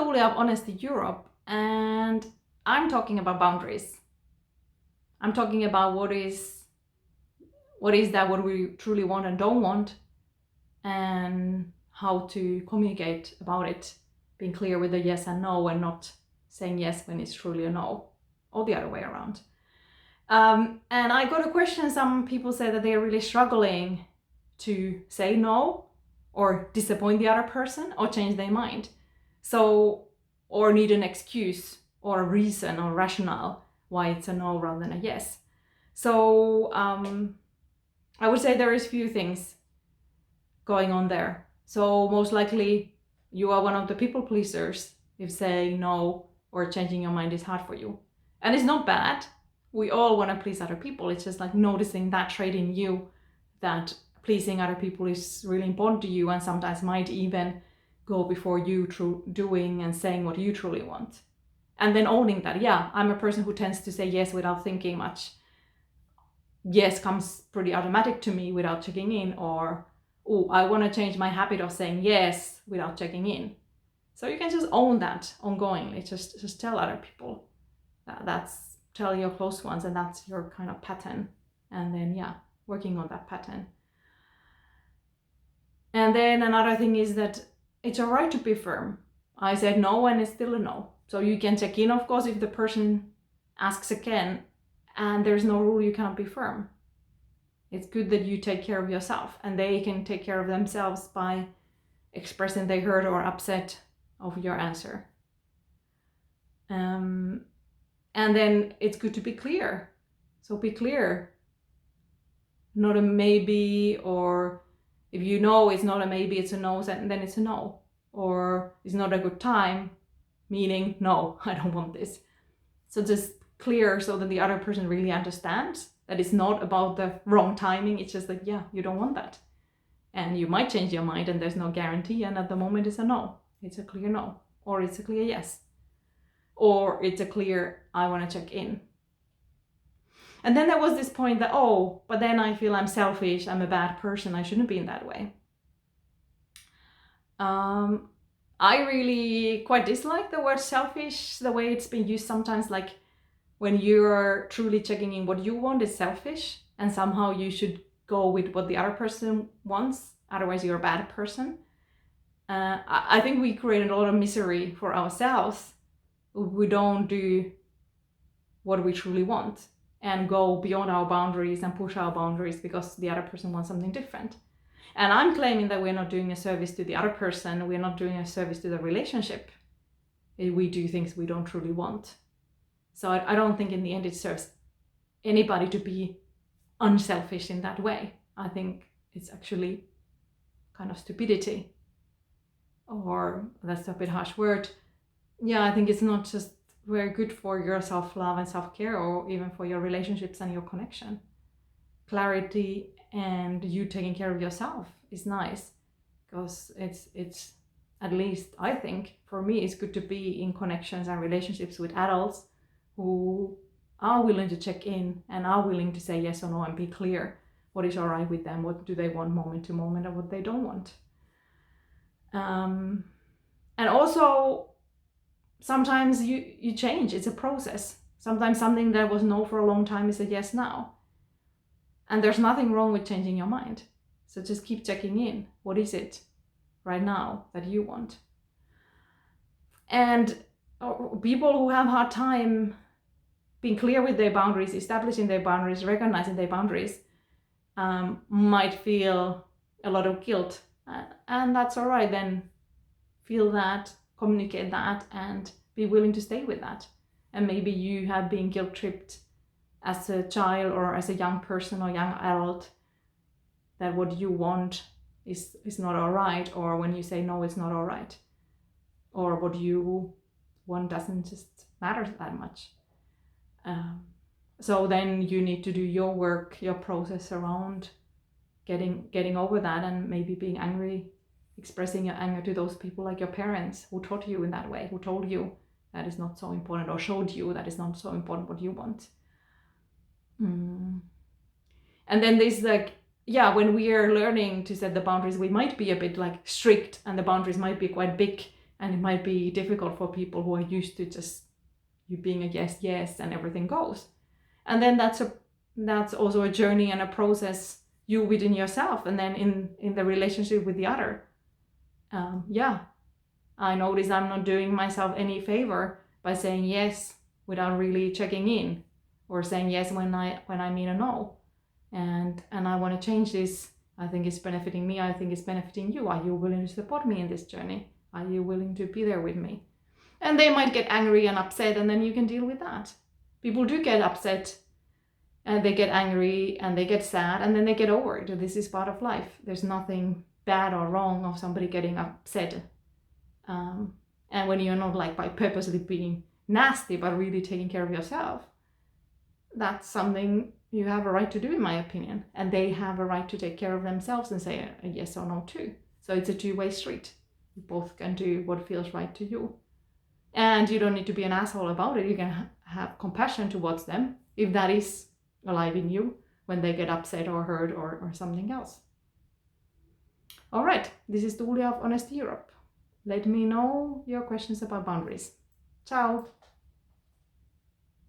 Tuulia of Honesty Europe, and I'm talking about boundaries. I'm talking about what is that what we truly want and don't want, and how to communicate about it, being clear with a yes and no, and not saying yes when it's truly a no, or the other way around. And I got a question. Some people say that they are really struggling to say no, or disappoint the other person, or change their mind. So, or need an excuse or a reason or rationale why it's a no rather than a yes. So I would say there is few things going on there. So most likely you are one of the people pleasers if saying no or changing your mind is hard for you. And it's not bad. We all want to please other people. It's just like noticing that trait in you, that pleasing other people is really important to you and sometimes might even go before you doing and saying what you truly want. And then owning that, yeah, I'm a person who tends to say yes without thinking much. Yes comes pretty automatic to me without checking in, or, oh, I want to change my habit of saying yes without checking in. So you can just own that ongoingly. Just tell other people. Tell your close ones, and that's your kind of pattern. And then, yeah, working on that pattern. And then another thing is that it's all right to be firm. I said no, and it's still a no. So you can check in, of course, if the person asks again, and there's no rule you cannot be firm. It's good that you take care of yourself, and they can take care of themselves by expressing they hurt or upset of your answer. And then it's good to be clear. So be clear. Not a maybe, or if you know it's not a maybe, it's a no, then it's a no. Or it's not a good time, meaning no, I don't want this. So just clear so that the other person really understands that it's not about the wrong timing. It's just like, yeah, you don't want that. And you might change your mind and there's no guarantee. And at the moment it's a no. It's a clear no. Or it's a clear yes. Or it's a clear, I want to check in. And then there was this point that, oh, but then I feel I'm selfish, I'm a bad person, I shouldn't be in that way. I really quite dislike the word selfish, the way it's been used sometimes, like when you're truly checking in what you want is selfish, and somehow you should go with what the other person wants, otherwise you're a bad person. I think we create a lot of misery for ourselves if we don't do what we truly want and go beyond our boundaries and push our boundaries because the other person wants something different. And I'm claiming that we're not doing a service to the other person, we're not doing a service to the relationship if we do things we don't truly want. So I don't think in the end it serves anybody to be unselfish in that way. I think it's actually kind of stupidity. Or, that's a bit harsh word. Yeah, I think it's not just very good for your self-love and self-care, or even for your relationships and your connection. Clarity and you taking care of yourself is nice, because it's at least, I think, for me, it's good to be in connections and relationships with adults who are willing to check in and are willing to say yes or no and be clear what is all right with them, what do they want moment to moment, and what they don't want. And also, sometimes you change. It's a process. Sometimes something that was no for a long time is a yes now. And there's nothing wrong with changing your mind. So just keep checking in. What is it right now that you want? And people who have a hard time being clear with their boundaries, establishing their boundaries, recognizing their boundaries, might feel a lot of guilt. And that's all right. Then feel that, communicate that, and be willing to stay with that. And maybe you have been guilt-tripped as a child or as a young person or young adult, that what you want is not all right, or when you say no, it's not all right, or what you want doesn't just matter that much. So then you need to do your work, your process around getting over that, and maybe being angry, expressing your anger to those people, like your parents who taught you in that way, who told you that is not so important, or showed you that is not so important what you want. And then there's like, yeah, when we are learning to set the boundaries, we might be a bit like strict, and the boundaries might be quite big And it might be difficult for people who are used to just you being a yes, yes, and everything goes. And then that's also a journey and a process you within yourself, and then in the relationship with the other. I notice I'm not doing myself any favor by saying yes without really checking in, or saying yes when I mean a no. And I want to change this. I think it's benefiting me. I think it's benefiting you. Are you willing to support me in this journey? Are you willing to be there with me? And they might get angry and upset, and then you can deal with that. People do get upset, and they get angry, and they get sad, and then they get over it. This is part of life. There's nothing bad or wrong of somebody getting upset. And when you're not like by purposely being nasty, but really taking care of yourself, that's something you have a right to do, in my opinion. And they have a right to take care of themselves and say a yes or no too. So it's a two-way street. You both can do what feels right to you. And you don't need to be an asshole about it. You can have compassion towards them if that is alive in you when they get upset or hurt or something else. All right, this is Tuulia of Honest Europe. Let me know your questions about boundaries. Ciao!